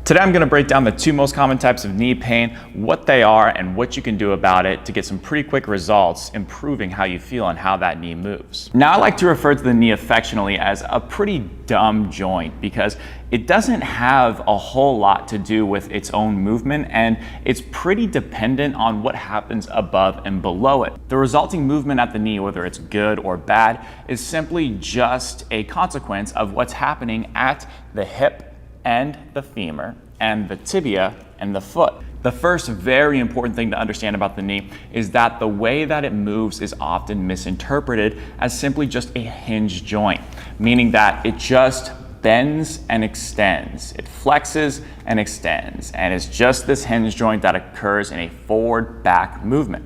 Today I'm going to break down the two most common types of knee pain, what they are, and what you can do about it to get some pretty quick results, improving how you feel and how that knee moves. Now I like to refer to the knee affectionately as a pretty dumb joint because it doesn't have a whole lot to do with its own movement, and it's pretty dependent on what happens above and below it. The resulting movement at the knee, whether it's good or bad, is simply just a consequence of what's happening at the hip and the femur and the tibia and the foot. The first very important thing to understand about the knee is that the way that it moves is often misinterpreted as simply just a hinge joint, meaning that it just bends and extends. It flexes and extends, and it's just this hinge joint that occurs in a forward-back movement.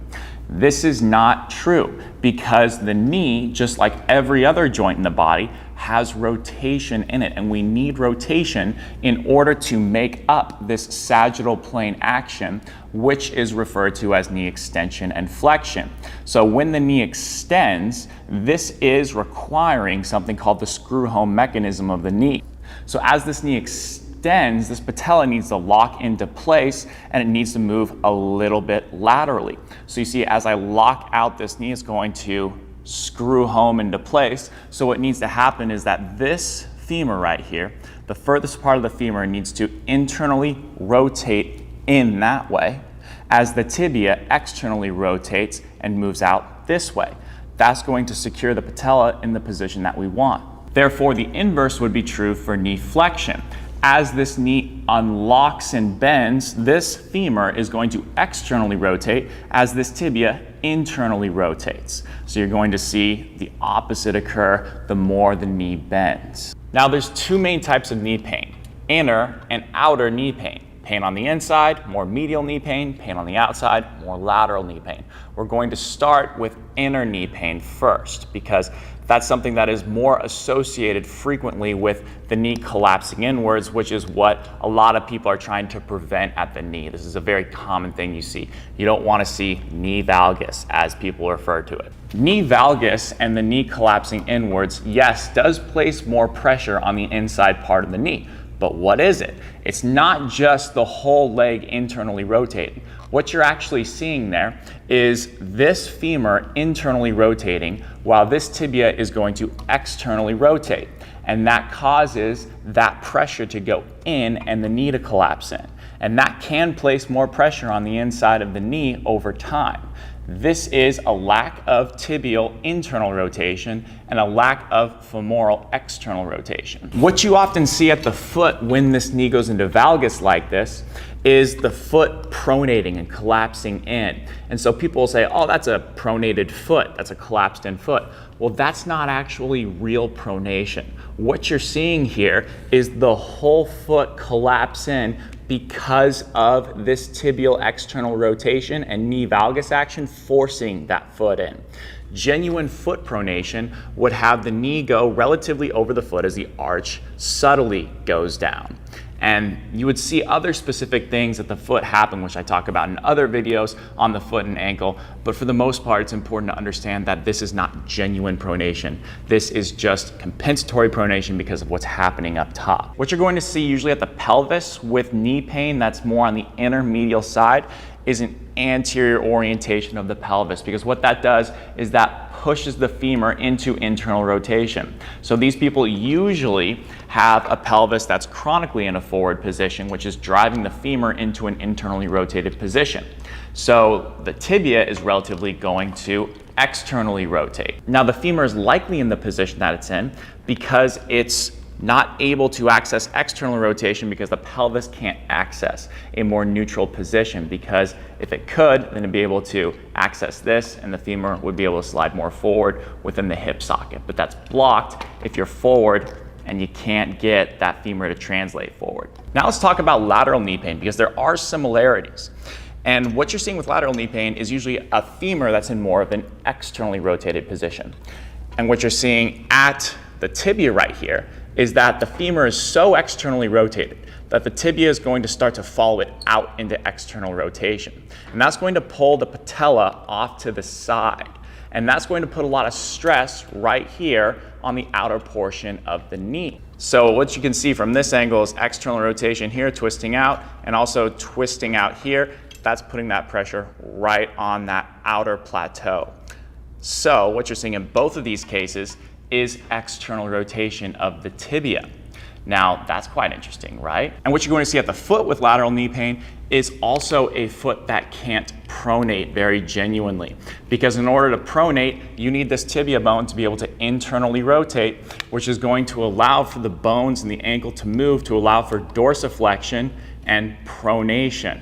This is not true because the knee, just like every other joint in the body, has rotation in it, and we need rotation in order to make up this sagittal plane action, which is referred to as knee extension and flexion. So when the knee extends, this is requiring something called the screw home mechanism of the knee. So as this knee extends, this patella needs to lock into place and it needs to move a little bit laterally. So you see, as I lock out this knee, it's going to screw home into place. So what needs to happen is that this femur right here, the furthest part of the femur, needs to internally rotate in that way as the tibia externally rotates and moves out this way. That's going to secure the patella in the position that we want. Therefore, the inverse would be true for knee flexion. As this knee unlocks and bends, this femur is going to externally rotate as this tibia internally rotates. So you're going to see the opposite occur the more the knee bends. Now there's two main types of knee pain: inner and outer knee pain. Pain on the inside, more medial knee pain; pain on the outside, more lateral knee pain. We're going to start with inner knee pain first because that's something that is more associated frequently with the knee collapsing inwards, which is what a lot of people are trying to prevent at the knee. This is a very common thing you see. You don't want to see knee valgus, as people refer to it. Knee valgus and the knee collapsing inwards, yes, does place more pressure on the inside part of the knee. But what is it? It's not just the whole leg internally rotating. What you're actually seeing there is this femur internally rotating while this tibia is going to externally rotate. And that causes that pressure to go in and the knee to collapse in. And that can place more pressure on the inside of the knee over time. This is a lack of tibial internal rotation and a lack of femoral external rotation. What you often see at the foot when this knee goes into valgus like this is the foot pronating and collapsing in. And so people will say, oh, that's a pronated foot, that's a collapsed in foot. Well, that's not actually real pronation. What you're seeing here is the whole foot collapse in because of this tibial external rotation and knee valgus action forcing that foot in. Genuine foot pronation would have the knee go relatively over the foot as the arch subtly goes down. And you would see other specific things at the foot happen, which I talk about in other videos on the foot and ankle. But for the most part, it's important to understand that this is not genuine pronation. This is just compensatory pronation because of what's happening up top. What you're going to see usually at the pelvis with knee pain that's more on the inner medial side is an anterior orientation of the pelvis, because what that does is that pushes the femur into internal rotation. So these people usually have a pelvis that's chronically in a forward position, which is driving the femur into an internally rotated position. So the tibia is relatively going to externally rotate. Now the femur is likely in the position that it's in because it's not able to access external rotation because the pelvis can't access a more neutral position, because if it could, then it'd be able to access this and the femur would be able to slide more forward within the hip socket. But that's blocked if you're forward and you can't get that femur to translate forward. Now let's talk about lateral knee pain, because there are similarities. And what you're seeing with lateral knee pain is usually a femur that's in more of an externally rotated position. And what you're seeing at the tibia right here is that the femur is so externally rotated that the tibia is going to start to follow it out into external rotation. And that's going to pull the patella off to the side. And that's going to put a lot of stress right here on the outer portion of the knee. So what you can see from this angle is external rotation here, twisting out, and also twisting out here. That's putting that pressure right on that outer plateau. So what you're seeing in both of these cases is external rotation of the tibia. Now, that's quite interesting, right? And what you're going to see at the foot with lateral knee pain is also a foot that can't pronate very genuinely. Because in order to pronate, you need this tibia bone to be able to internally rotate, which is going to allow for the bones in the ankle to move to allow for dorsiflexion and pronation.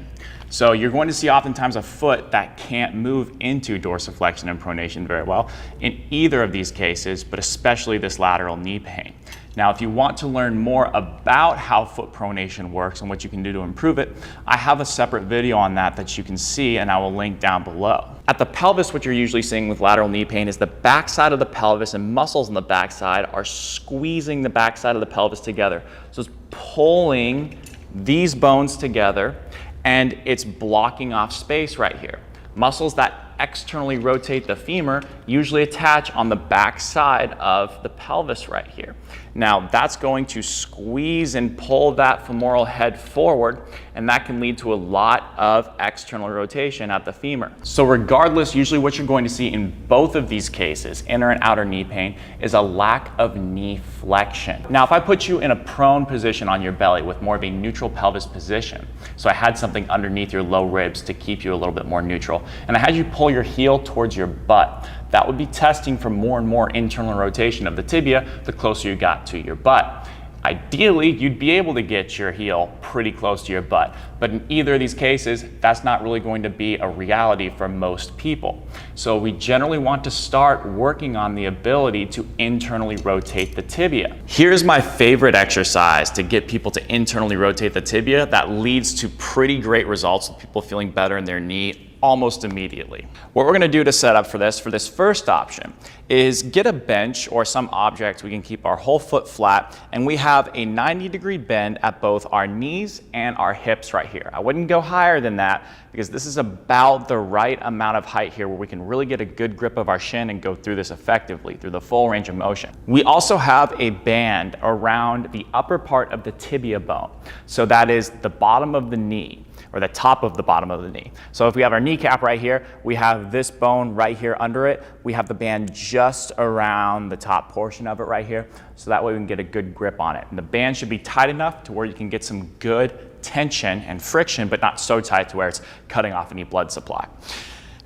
So you're going to see oftentimes a foot that can't move into dorsiflexion and pronation very well in either of these cases, but especially this lateral knee pain. Now, if you want to learn more about how foot pronation works and what you can do to improve it, I have a separate video on that you can see, and I will link down below. At the pelvis, what you're usually seeing with lateral knee pain is the backside of the pelvis and muscles on the backside are squeezing the backside of the pelvis together. So it's pulling these bones together, and it's blocking off space right here. Muscles that externally rotate the femur usually attach on the back side of the pelvis right here. Now, that's going to squeeze and pull that femoral head forward, and that can lead to a lot of external rotation at the femur. So regardless, usually what you're going to see in both of these cases, inner and outer knee pain, is a lack of knee flexion. Now, if I put you in a prone position on your belly with more of a neutral pelvis position, so I had something underneath your low ribs to keep you a little bit more neutral, and I had you pull your heel towards your butt, that would be testing for more and more internal rotation of the tibia the closer you got to your butt. Ideally, you'd be able to get your heel pretty close to your butt, but in either of these cases, that's not really going to be a reality for most people. So we generally want to start working on the ability to internally rotate the tibia. Here's my favorite exercise to get people to internally rotate the tibia that leads to pretty great results with people feeling better in their knee almost immediately. What we're gonna do to set up for this first option is get a bench or some object we can keep our whole foot flat, and we have a 90-degree bend at both our knees and our hips right here. I wouldn't go higher than that because this is about the right amount of height here where we can really get a good grip of our shin and go through this effectively through the full range of motion. We also have a band around the upper part of the tibia bone. So that is the bottom of the knee, or the top of the bottom of the knee. So if we have our kneecap right here, we have this bone right here under it. We have the band just around the top portion of it right here. So that way we can get a good grip on it. And the band should be tight enough to where you can get some good tension and friction, but not so tight to where it's cutting off any blood supply.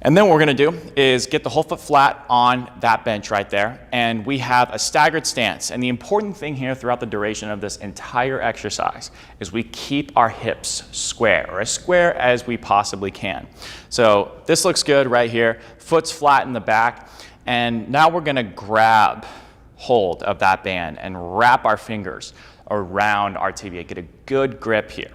And then what we're gonna do is get the whole foot flat on that bench right there, and we have a staggered stance. And the important thing here throughout the duration of this entire exercise is we keep our hips square, or as square as we possibly can. So this looks good right here, foot's flat in the back, and now we're gonna grab hold of that band and wrap our fingers around our tibia, get a good grip here.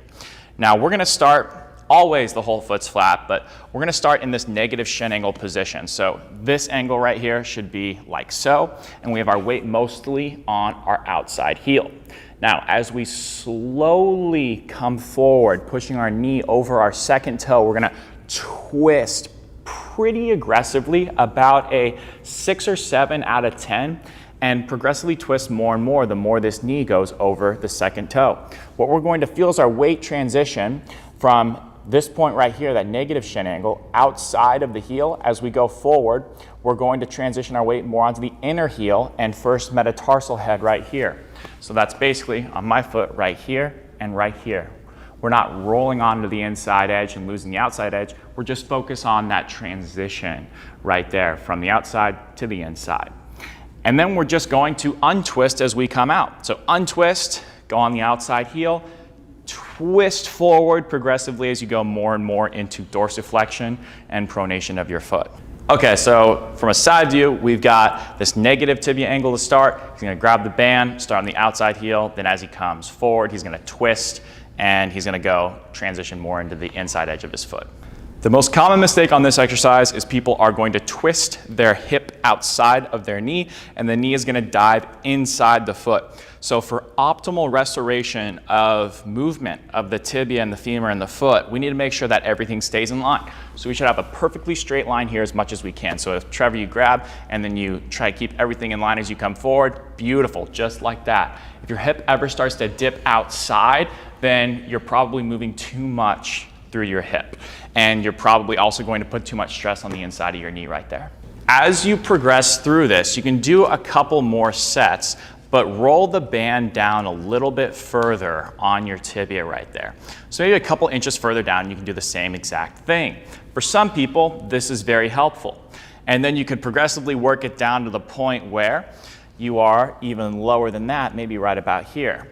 Now we're gonna start always the whole foot's flat, but we're gonna start in this negative shin angle position. So this angle right here should be like so, and we have our weight mostly on our outside heel. Now, as we slowly come forward, pushing our knee over our second toe, we're gonna twist pretty aggressively, about a 6 or 7 out of 10, and progressively twist more and more the more this knee goes over the second toe. What we're going to feel is our weight transition from this point right here, that negative shin angle, outside of the heel. As we go forward, we're going to transition our weight more onto the inner heel and first metatarsal head right here. So that's basically on my foot right here and right here. We're not rolling onto the inside edge and losing the outside edge. We're just focused on that transition right there from the outside to the inside. And then we're just going to untwist as we come out. So untwist, go on the outside heel, twist forward progressively as you go more and more into dorsiflexion and pronation of your foot. Okay, so from a side view, we've got this negative tibia angle to start. He's gonna grab the band, start on the outside heel, then as he comes forward, he's gonna twist, and he's gonna go transition more into the inside edge of his foot. The most common mistake on this exercise is people are going to twist their hip outside of their knee, and the knee is going to dive inside the foot. So for optimal restoration of movement of the tibia and the femur and the foot, we need to make sure that everything stays in line. So we should have a perfectly straight line here as much as we can. So if Trevor, you grab and then you try to keep everything in line as you come forward, beautiful, just like that. If your hip ever starts to dip outside, then you're probably moving too much through your hip. And you're probably also going to put too much stress on the inside of your knee right there. As you progress through this, you can do a couple more sets, but roll the band down a little bit further on your tibia right there. So maybe a couple inches further down, you can do the same exact thing. For some people, this is very helpful. And then you could progressively work it down to the point where you are even lower than that, maybe right about here.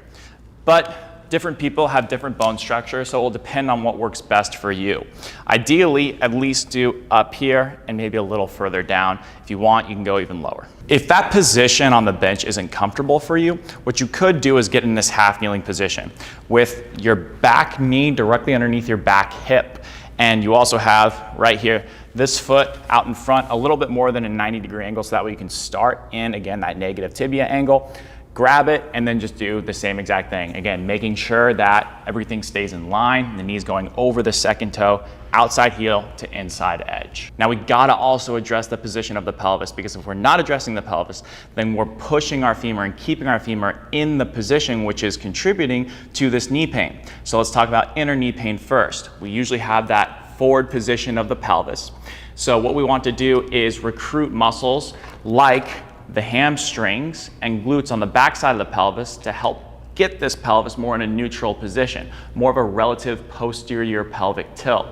But different people have different bone structure, so it will depend on what works best for you. Ideally, at least do up here and maybe a little further down. If you want, you can go even lower. If that position on the bench isn't comfortable for you, what you could do is get in this half kneeling position with your back knee directly underneath your back hip. And you also have right here, this foot out in front, a little bit more than a 90-degree angle, so that way you can start in, again, that negative tibia angle. Grab it and then just do the same exact thing. Again, making sure that everything stays in line, the knee's going over the second toe, outside heel to inside edge. Now we gotta also address the position of the pelvis, because if we're not addressing the pelvis, then we're pushing our femur and keeping our femur in the position, which is contributing to this knee pain. So let's talk about inner knee pain first. We usually have that forward position of the pelvis. So what we want to do is recruit muscles like the hamstrings and glutes on the backside of the pelvis to help get this pelvis more in a neutral position, more of a relative posterior pelvic tilt.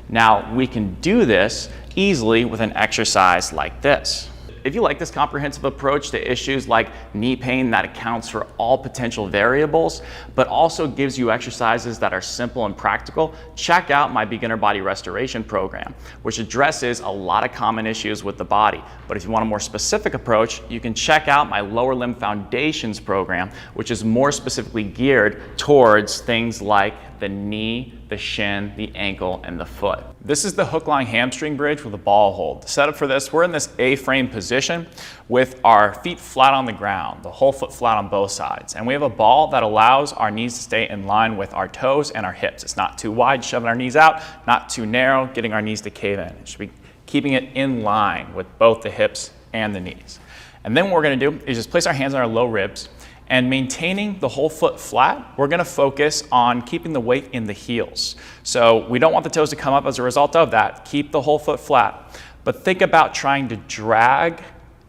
Now, we can do this easily with an exercise like this. If you like this comprehensive approach to issues like knee pain that accounts for all potential variables, but also gives you exercises that are simple and practical, check out my Beginner Body Restoration program, which addresses a lot of common issues with the body. But if you want a more specific approach, you can check out my Lower Limb Foundations program, which is more specifically geared towards things like the knee, the shin, the ankle, and the foot. This is the hook lying hamstring bridge with a ball hold. The setup for this, we're in this A-frame position with our feet flat on the ground, the whole foot flat on both sides. And we have a ball that allows our knees to stay in line with our toes and our hips. It's not too wide, shoving our knees out, not too narrow, getting our knees to cave in. It should be keeping it in line with both the hips and the knees. And then what we're gonna do is just place our hands on our low ribs, and maintaining the whole foot flat, we're gonna focus on keeping the weight in the heels. So we don't want the toes to come up as a result of that. Keep the whole foot flat, but think about trying to drag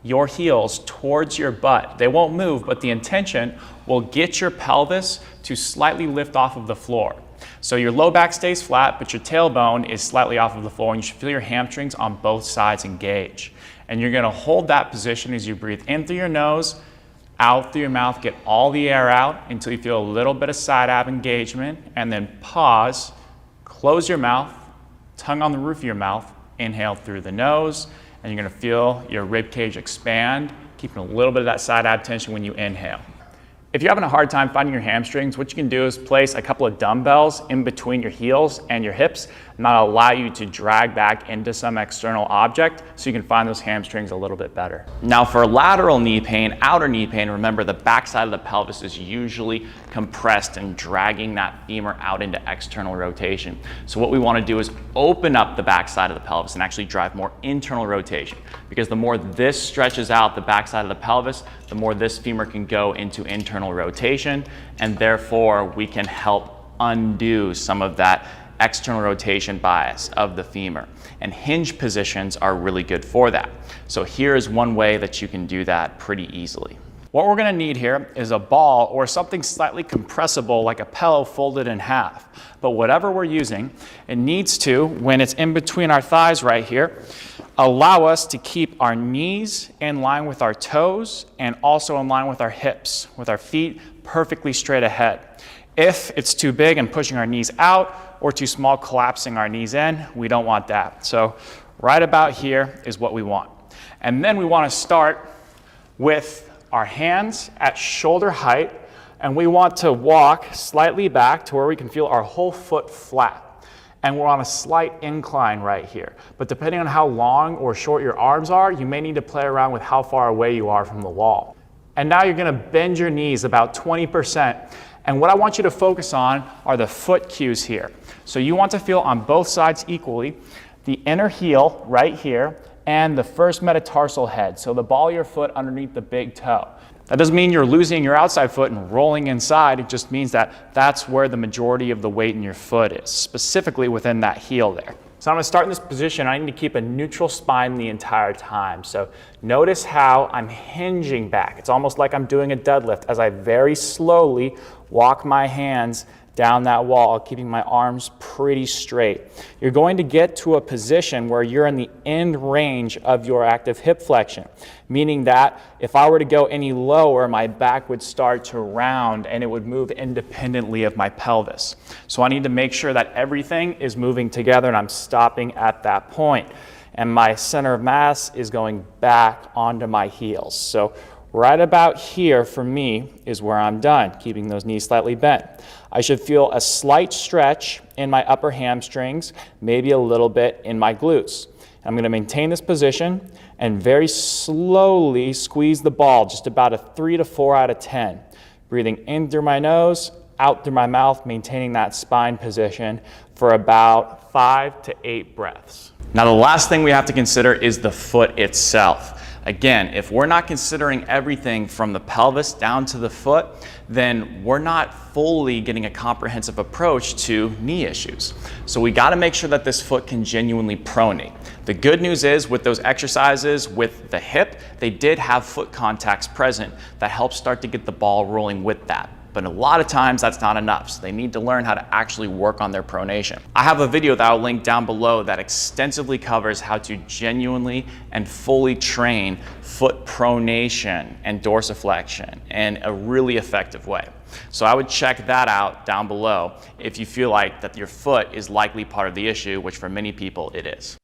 your heels towards your butt. They won't move, but the intention will get your pelvis to slightly lift off of the floor. So your low back stays flat, but your tailbone is slightly off of the floor, and you should feel your hamstrings on both sides engage. And you're gonna hold that position as you breathe in through your nose, out through your mouth, get all the air out until you feel a little bit of side ab engagement, and then pause, close your mouth, tongue on the roof of your mouth, inhale through the nose, and you're gonna feel your rib cage expand, keeping a little bit of that side ab tension when you inhale. If you're having a hard time finding your hamstrings, what you can do is place a couple of dumbbells in between your heels and your hips, and that'll allow you to drag back into some external object so you can find those hamstrings a little bit better. Now for lateral knee pain, outer knee pain, remember the backside of the pelvis is usually compressed and dragging that femur out into external rotation. So what we want to do is open up the backside of the pelvis and actually drive more internal rotation, because the more this stretches out the backside of the pelvis, the more this femur can go into internal rotation, and therefore we can help undo some of that external rotation bias of the femur. And hinge positions are really good for that. So here is one way that you can do that pretty easily. What we're gonna need here is a ball or something slightly compressible like a pillow folded in half. But whatever we're using, it needs to, when it's in between our thighs right here, allow us to keep our knees in line with our toes and also in line with our hips, with our feet perfectly straight ahead. If it's too big and pushing our knees out, or too small, collapsing our knees in, we don't want that. So right about here is what we want. And then we want to start with our hands at shoulder height, and we want to walk slightly back to where we can feel our whole foot flat. and we're on a slight incline right here. But depending on how long or short your arms are, you may need to play around with how far away you are from the wall. And now you're gonna bend your knees about 20%. And what I want you to focus on are the foot cues here. So you want to feel on both sides equally, the inner heel right here, and the first metatarsal head, so the ball of your foot underneath the big toe. That doesn't mean you're losing your outside foot and rolling inside. It just means that that's where the majority of the weight in your foot is, specifically within that heel there. So I'm gonna start in this position. I need to keep a neutral spine the entire time. So notice how I'm hinging back. It's almost like I'm doing a deadlift as I very slowly walk my hands down that wall, keeping my arms pretty straight. You're going to get to a position where you're in the end range of your active hip flexion, meaning that if I were to go any lower, my back would start to round and it would move independently of my pelvis. So I need to make sure that everything is moving together and I'm stopping at that point. And my center of mass is going back onto my heels. So right about here for me is where I'm done, keeping those knees slightly bent. I should feel a slight stretch in my upper hamstrings, maybe a little bit in my glutes. I'm going to maintain this position and very slowly squeeze the ball, just about a 3 to 4 out of 10. Breathing in through my nose, out through my mouth, maintaining that spine position for about 5 to 8 breaths. Now the last thing we have to consider is the foot itself. Again, if we're not considering everything from the pelvis down to the foot, then we're not fully getting a comprehensive approach to knee issues. So we got to make sure that this foot can genuinely pronate. The good news is with those exercises with the hip, they did have foot contacts present that helped start to get the ball rolling with that. But a lot of times that's not enough, so they need to learn how to actually work on their pronation. I have a video that I'll link down below that extensively covers how to genuinely and fully train foot pronation and dorsiflexion in a really effective way. So I would check that out down below if you feel like that your foot is likely part of the issue, which for many people it is.